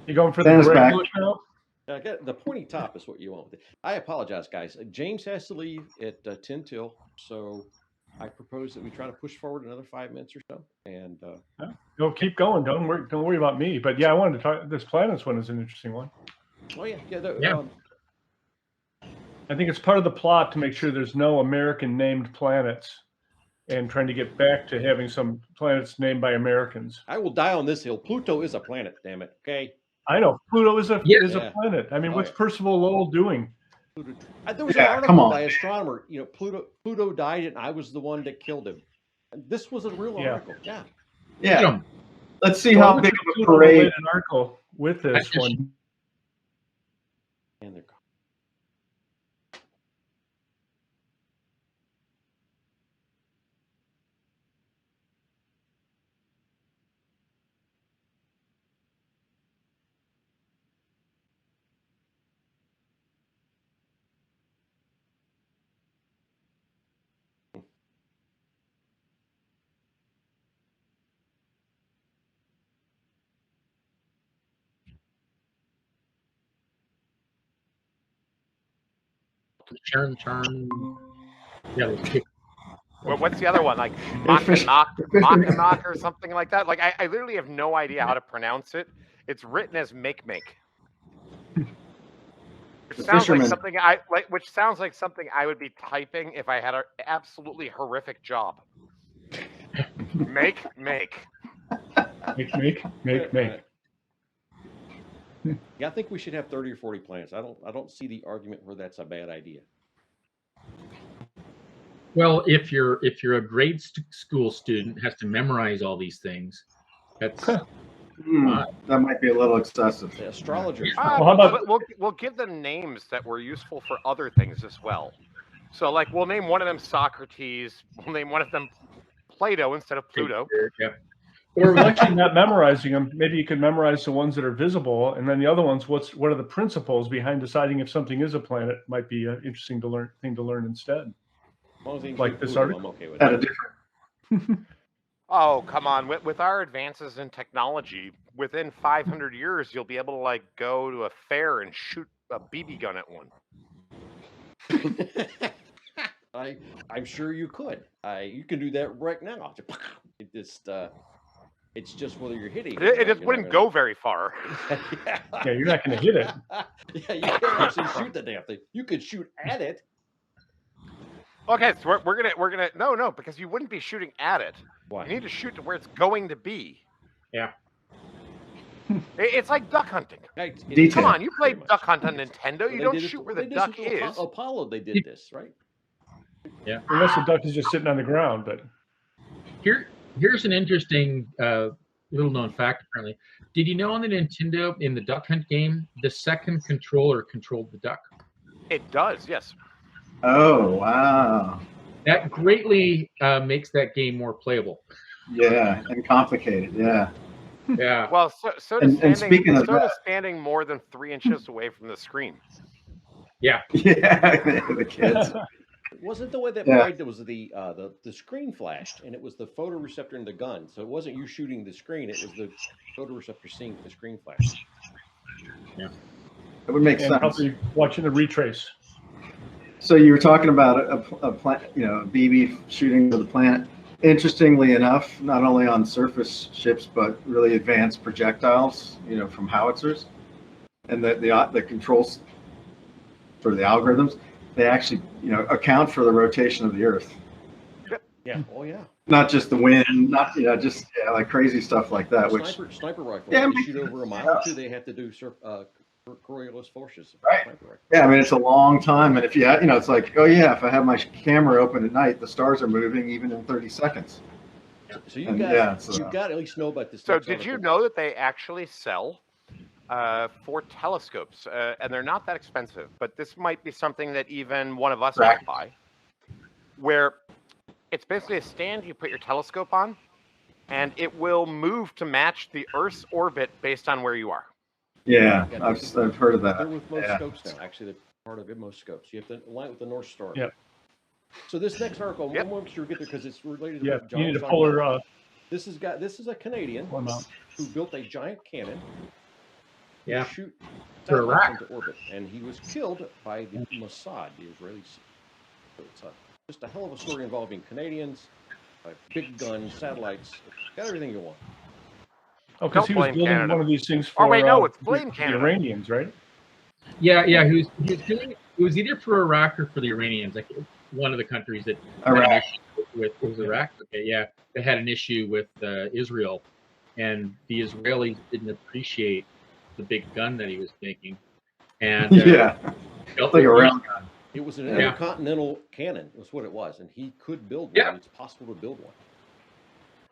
You going for Santa's the back now? The pointy top is what you want. I apologize, guys. James has to leave at 10 till, so I propose that we try to push forward another 5 minutes or so. And no, keep going. Don't worry about me. But yeah, I wanted to talk. This planets one is an interesting one. Oh yeah. I think it's part of the plot to make sure there's no American named planets, and trying to get back to having some planets named by Americans. I will die on this hill. Pluto is a planet, damn it. Okay. I know Pluto is a planet. I mean, what's Percival Lowell doing? Pluto. There was an article by an astronomer. Pluto died, and I was the one that killed him. And this was a real article. Yeah. Let's see how big of a parade. An article with this one. And they're gone. Charn. Yeah, those two. What's the other one? Like Mackinac or something like that? Like I literally have no idea how to pronounce it. It's written as make. Which sounds like something which sounds like something I would be typing if I had an absolutely horrific job. Make. Make. Yeah, I think we should have 30 or 40 planets. I don't see the argument where that's a bad idea. Well, if you're a grade school student, has to memorize all these things. That's that might be a little excessive. The astrologers. We'll give them names that were useful for other things as well. So, like, we'll name one of them Socrates. We'll name one of them Plato instead of Pluto. Yeah. Or actually not memorizing them. Maybe you could memorize the ones that are visible, and then the other ones. What are the principles behind deciding if something is a planet? Might be an interesting thing to learn instead. Like this article. I'm okay with that. Oh, come on. With our advances in technology, within 500 years, you'll be able to, like, go to a fair and shoot a BB gun at one. I'm sure you could. You can do that right now. It's just whether you're hitting. It just wouldn't go very far. Yeah. Yeah, you're not going to hit it. Yeah, you can't actually shoot the damn thing. You could shoot at it. Okay, so we're gonna no, because you wouldn't be shooting at it. Why? You need to shoot to where it's going to be. Yeah. It's like duck hunting. Detail. Come on, you play duck hunt on Nintendo. You don't shoot where the duck is. Apollo, they did this, right? Yeah. Unless the duck is just sitting on the ground, but here's an interesting little known fact. Apparently, did you know on the Nintendo in the duck hunt game, the second controller controlled the duck? It does, yes. Oh, wow. That greatly makes that game more playable. Yeah, and complicated. Yeah. Yeah. Well, so does and speaking of that, standing more than 3 inches away from the screen. Yeah. Yeah, the kids. It wasn't the way that played. It was the screen flashed, and it was the photoreceptor in the gun. So it wasn't you shooting the screen; it was the photoreceptor seeing the screen flash. Yeah. It would make sense. Probably watching the retrace. So you were talking about a planet, a BB shooting to the planet. Interestingly enough, not only on surface ships, but really advanced projectiles, from howitzers, and the controls for the algorithms, they actually, account for the rotation of the Earth. Yeah. Oh yeah. Not just the wind, not just like crazy stuff like that. Sniper rifle. Yeah, they shoot over a mile or two. They have to do Coriolis forces. Right. Yeah, I mean it's a long time, and if you it's like, oh yeah, if I have my camera open at night, the stars are moving even in 30 seconds. So you've got to at least know about this. So did you know that they actually sell for telescopes, and they're not that expensive, but this might be something that even one of us might buy, where it's basically a stand you put your telescope on, and it will move to match the Earth's orbit based on where you are. Yeah, I've heard of that. They're with most scopes now. Actually, they're part of most scopes. You have to align with the North Star. Yeah. So this next article, I want to get there because it's related to what John. You need to pull her. This is a Canadian who built a giant cannon. Yeah. To shoot satellites into orbit, and he was killed by the Mossad, the Israelis. So it's just a hell of a story involving Canadians, big guns, satellites, got everything you want. Oh, because he was building Canada. One of these things for it's blame the Canada. Iranians, right? Yeah. He was doing it. It was either for Iraq or for the Iranians. Like one of the countries that Iraq. It was Iraq. Okay, yeah, they had an issue with Israel, and the Israelis didn't appreciate the big gun that he was making, and it's like a round gun. It was an intercontinental cannon. Was what it was, and he could build one. Yeah. It's possible to build one.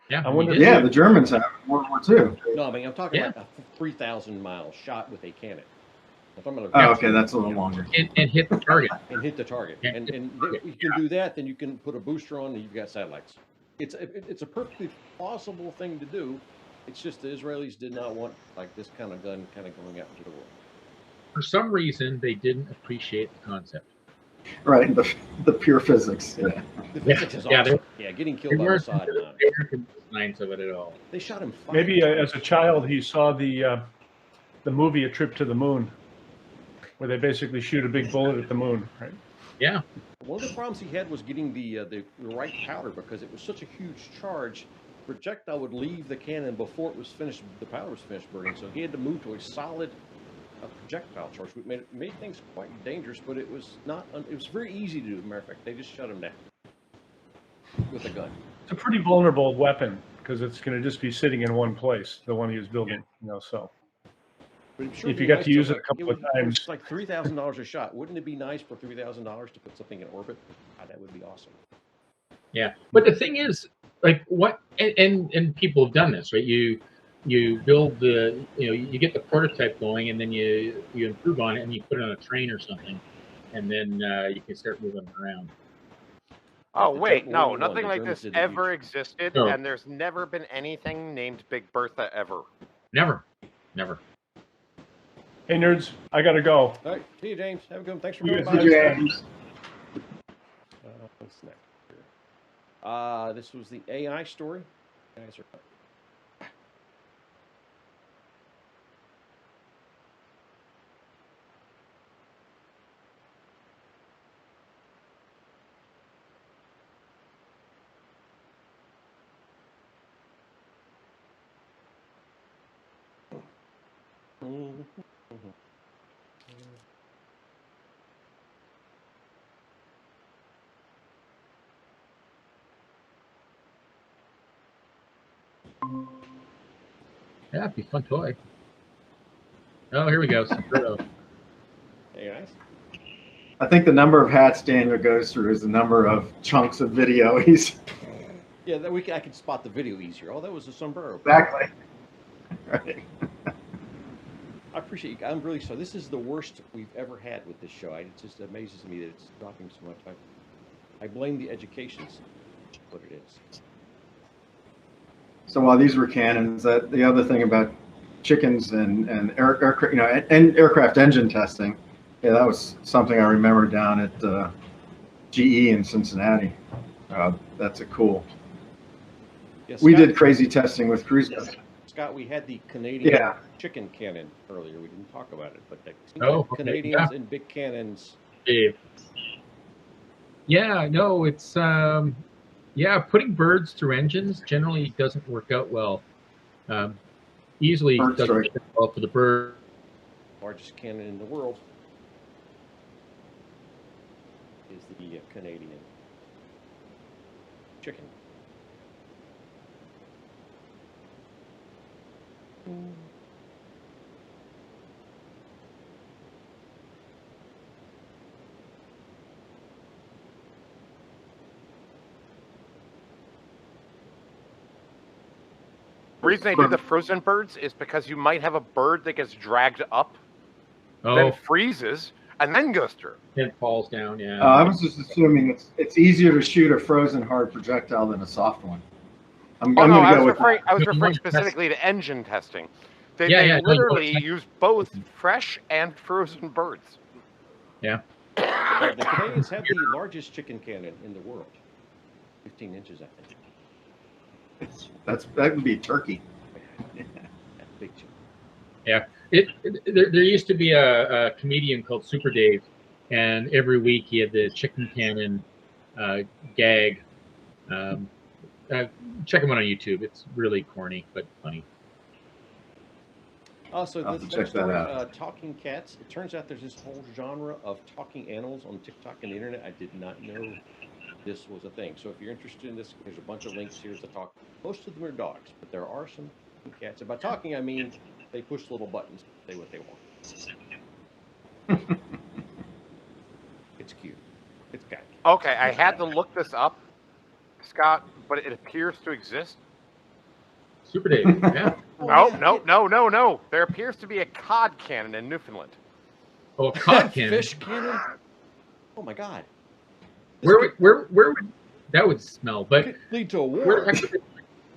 Yeah, I wonder. Yeah, the Germans have World War II. No, I mean I'm talking about a 3,000 mile shot with a cannon. Okay, that's a little longer. And hit the target. And hit the target. And you can do that, then you can put a booster on, and you've got satellites. It's a perfectly plausible thing to do. It's just the Israelis did not want like this kind of gun kind of going out into the world. For some reason, they didn't appreciate the concept. Right, the pure physics. Yeah. The physics is awesome. Getting killed by Mossad. They weren't science of it at all. They shot him. Maybe as a child, he saw the movie A Trip to the Moon, where they basically shoot a big bullet at the moon, right? Yeah. One of the problems he had was getting the right powder, because it was such a huge charge. Projectile would leave the cannon before it was finished. The powder was finished burning, so he had to move to a solid projectile charge, which made things quite dangerous. But it was not. It was very easy to do. As a matter of fact, they just shut him down with a gun. It's a pretty vulnerable weapon because it's going to just be sitting in one place. The one he was building, so. But sure if you got to use it a couple of times, it's like $3,000 a shot. Wouldn't it be nice for $3,000 to put something in orbit? God, that would be awesome. Yeah, but the thing is, like, what and people have done this, right? You build you get the prototype going, and then you improve on it, and you put it on a train or something, and then you can start moving around. Oh wait, no, nothing like this ever existed, No. and there's never been anything named Big Bertha ever. Never. Hey nerds, I gotta go. All right, see you, James. Have a good one. Thanks for coming by. James. What's next here? This was the AI story. Guys are. Yeah, it'd be a fun toy. Oh, here we go. Hey, guys. I think the number of hats Daniel goes through is the number of chunks of video he's. Yeah, I could spot the video easier. Oh, that was a sombrero. Exactly. Right. I appreciate you. I'm really sorry. This is the worst we've ever had with this show. It just amazes me that it's dropping so much. I blame the education system, what it is. So while these were cannons, the other thing about chickens and aircraft engine testing, yeah, that was something I remember down at GE in Cincinnati. That's a cool. Yeah, we did crazy testing with cruise. Scott, we had the Canadian chicken cannon earlier. We didn't talk about it, but Canadians and big cannons. Yeah, no, it's putting birds through engines generally doesn't work out well. Easily doesn't work well for the bird. Largest cannon in the world is the Canadian chicken. The reason they do the frozen birds is because you might have a bird that gets dragged up, then freezes, and then goes through. Then falls down, yeah. I was just assuming it's easier to shoot a frozen hard projectile than a soft one. I was referring specifically to engine testing. They literally use both fresh and frozen birds. Yeah. The Canadians have the largest chicken cannon in the world. 15 inches, I think. That would be turkey. Big chicken. Yeah. There used to be a comedian called Super Dave, and every week he had the chicken cannon gag. Check him out on YouTube. It's really corny but funny. Also, this story, talking cats. It turns out there's this whole genre of talking animals on TikTok and the internet. I did not know this was a thing. So if you're interested in this, there's a bunch of links here to talk. Most of them are dogs, but there are some cats. And by talking, I mean they push little buttons, say what they want. It's cute. It's got. Okay, I had to look this up, Scott, but it appears to exist. Super Dave, yeah. No. There appears to be a cod cannon in Newfoundland. Oh, a cod cannon. Fish cannon. Oh my God. Where would that would smell? But could lead to a war. Where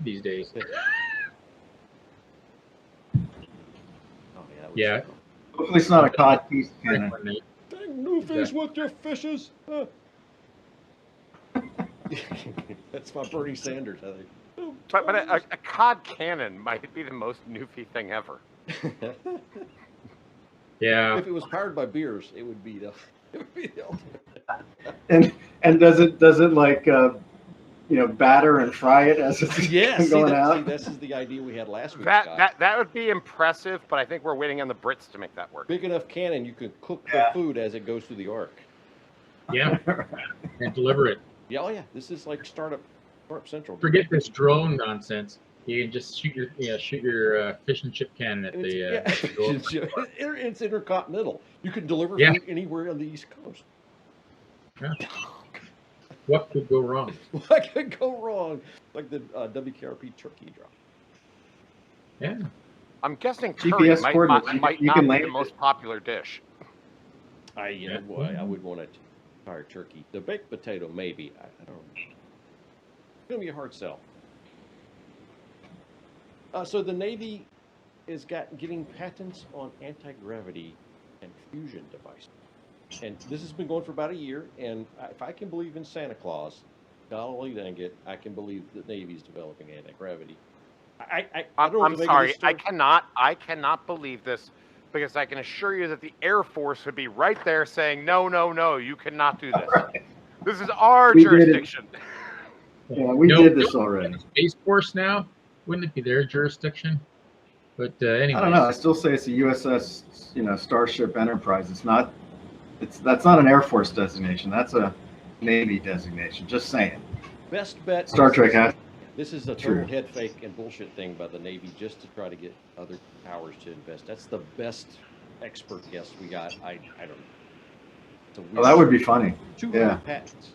these days? Yeah. Hopefully, it's not a cod piece cannon. Dang new fish with your fishes. That's my Bernie Sanders, I think. But a cod cannon might be the most newfie thing ever. Yeah. If it was powered by beers, it would be the ultimate. And does it like batter and fry it as it's going out? This is the idea we had last week. That would be impressive, but I think we're waiting on the Brits to make that work. Big enough cannon, you can cook the food as it goes through the arc. Yeah, and deliver it. Yeah, oh yeah, this is like startup central. Forget this drone nonsense. You can just shoot your fish and chip cannon at the. It's intercontinental. You can deliver food anywhere on the East Coast. Yeah. What could go wrong? What could go wrong? Like the WKRP turkey drop. Yeah. I'm guessing curry might not be the most popular dish. I would want to fire turkey. The baked potato, maybe. I don't know. It's going to be a hard sell. So the Navy is getting patents on anti-gravity and fusion devices. And this has been going for about a year. And if I can believe in Santa Claus, golly dang it, I can believe the Navy's developing anti-gravity. I'm sorry, I cannot believe this, because I can assure you that the Air Force would be right there saying, no, you cannot do this. This is our jurisdiction. Yeah, we did this already. Space Force now? Wouldn't it be their jurisdiction? But anyway. I don't know. I still say it's a USS, Starship Enterprise. That's not an Air Force designation. That's a Navy designation. Just saying. Best bet. Star Trek has. This is a total head fake and bullshit thing by the Navy just to try to get other powers to invest. That's the best expert guess we got. I don't know. Well, that would be funny. 200 patents.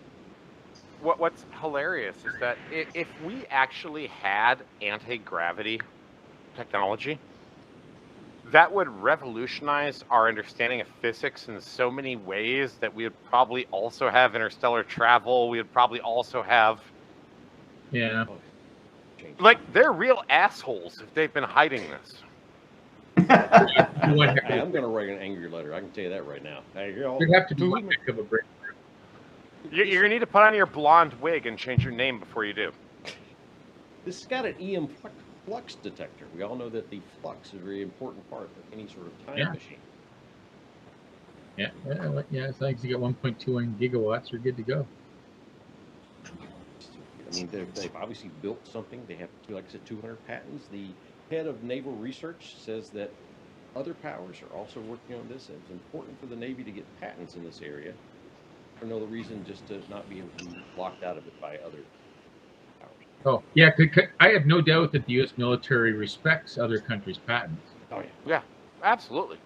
What's hilarious is that if we actually had anti-gravity technology, that would revolutionize our understanding of physics in so many ways that we would probably also have interstellar travel. We would probably also have... Yeah. Like, they're real assholes if they've been hiding this. I'm going to write an angry letter. I can tell you that right now. You'd have to do a heck of a break. You're going to need to put on your blonde wig and change your name before you do. This has got an EM flux detector. We all know that the flux is a very important part of any sort of time machine. Yeah, as long as you got 1.21 gigawatts, you're good to go. I mean, they've obviously built something. They have, like I said, 200 patents. The head of naval research says that other powers are also working on this. It's important for the Navy to get patents in this area for no other reason, just to not be able to be blocked out of it by other powers. Oh, yeah. I have no doubt that the U.S. military respects other countries' patents. Oh, yeah. Yeah, absolutely.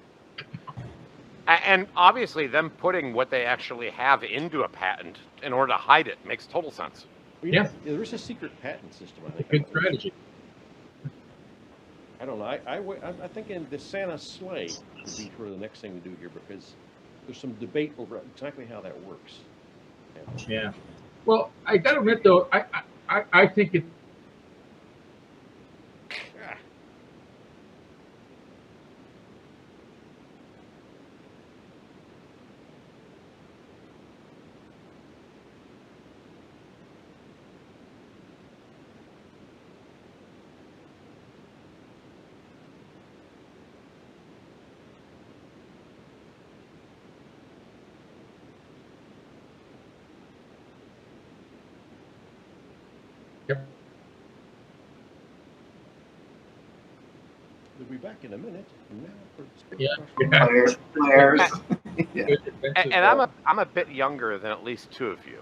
And obviously, them putting what they actually have into a patent in order to hide it makes total sense. Well, there's a secret patent system, I think. Good strategy. I don't know. I think in the Santa sleigh would be for the next thing to do here, because there's some debate over exactly how that works. Yeah. Well, I got to admit, though, I think it. We'll be back in a minute. Players. And I'm a bit younger than at least two of you.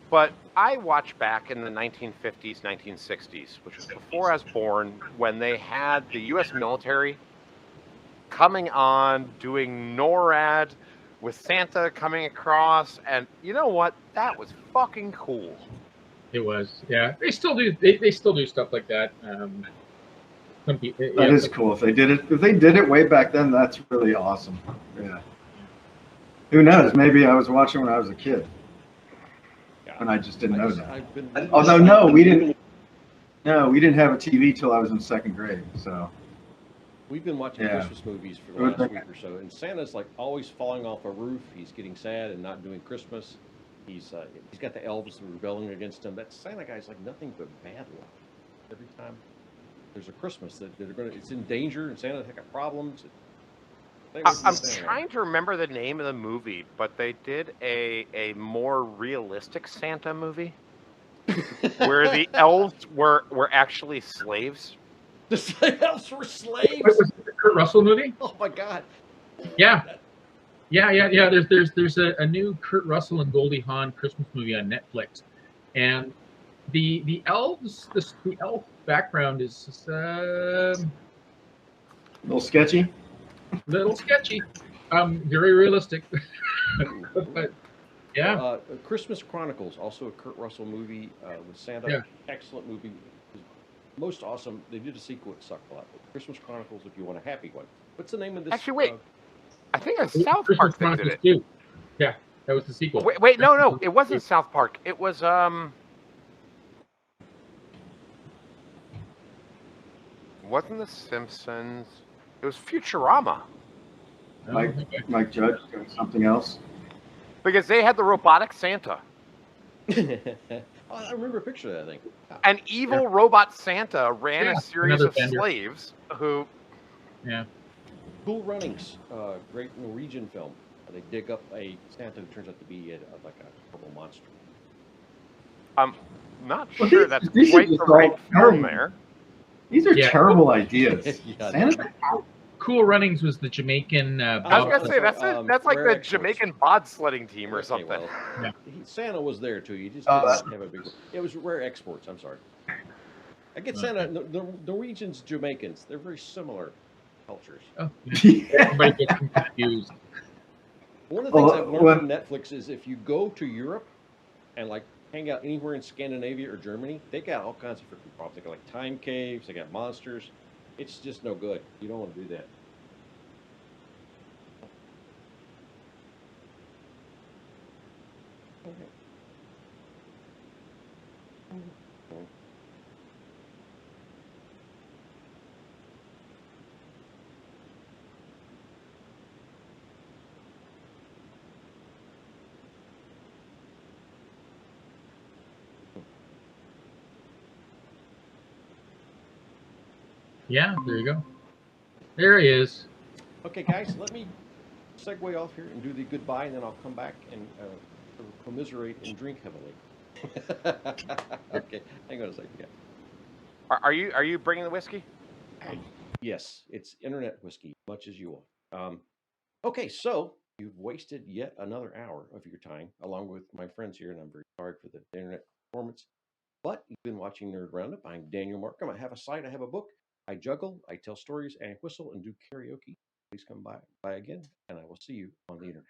But I watched back in the 1950s, 1960s, which was before I was born, when they had the U.S. military coming on, doing NORAD, with Santa coming across, and you know what? That was fucking cool. It was, yeah. They still do. They still do stuff like that. Some people, that is cool. If they did it way back then, that's really awesome. Yeah. Who knows? Maybe I was watching when I was a kid, and I just didn't know that. Although no, we didn't have a TV till I was in second grade. So we've been watching Christmas movies for the last week or so, and Santa's like always falling off a roof. He's getting sad and not doing Christmas. He's got the elves rebelling against him. That Santa guy's like nothing but bad luck. Every time there's a Christmas that it's in danger, and Santa's got problems. Stay away from I'm the Santa. trying to remember the name of the movie, but they did a more realistic Santa movie where the elves were actually slaves. The elves were What slaves. was it, the Kurt Russell movie? Oh my god. Yeah. There's a new Kurt Russell and Goldie Hawn Christmas movie on Netflix, and the elves, the elf background is A little sketchy. little sketchy, very realistic, but yeah. Christmas Chronicles, also a Kurt Russell movie with Santa. Yeah. Excellent movie. Most awesome. They did a sequel. It sucked a lot. But Christmas Chronicles, if you want a happy one. What's the name of this? Actually, wait. I think it's South Christmas Park that did Chronicles it. too. Yeah, that was the sequel. Wait, no, it wasn't South Park. It was wasn't The Simpsons. It was Futurama. Mike Judge doing something else. Because they had the robotic Santa. Oh, I remember a picture of that thing. An evil robot Santa ran Yeah, a series another of vendor. slaves who. Yeah. Cool Runnings, great Norwegian film. They dig up a Santa who turns out to be like a purple monster. I'm not Well, sure these- that's these are quite just the right all film terrible. there. These are Yeah. terrible ideas. Yeah, Santa, Cool Runnings was the Jamaican. I was Oh, gonna say sorry, that's like rare the exports. Jamaican bobsledding team or Okay, something. well, Yeah. Santa was there too. You just Oh, didn't have a big. It was rare exports. I'm sorry. I get Santa. The Norwegians, Jamaicans, they're very similar cultures. Oh, yeah. yeah. Everybody gets confused. One of the things Well, I've learned when- from Netflix is if you go to Europe and like hang out anywhere in Scandinavia or Germany, they got all kinds of freaking problems. They got like time caves, they got monsters. It's just no good. You don't want to do that. Yeah, there you go. There he is. Okay, guys, let me segue off here and do the goodbye, and then I'll come back and commiserate and drink heavily. Okay, hang on a second. Yeah. Are you bringing the whiskey? Yes, it's internet whiskey, much as you will. Okay, so you've wasted yet another hour of your time, along with my friends here, and I'm very sorry for the internet performance. But you've been watching Nerd Roundup. I'm Daniel Markham. I have a site, I have a book. I juggle, I tell stories, and I whistle and do karaoke. Please come by again, and I will see you on the internet.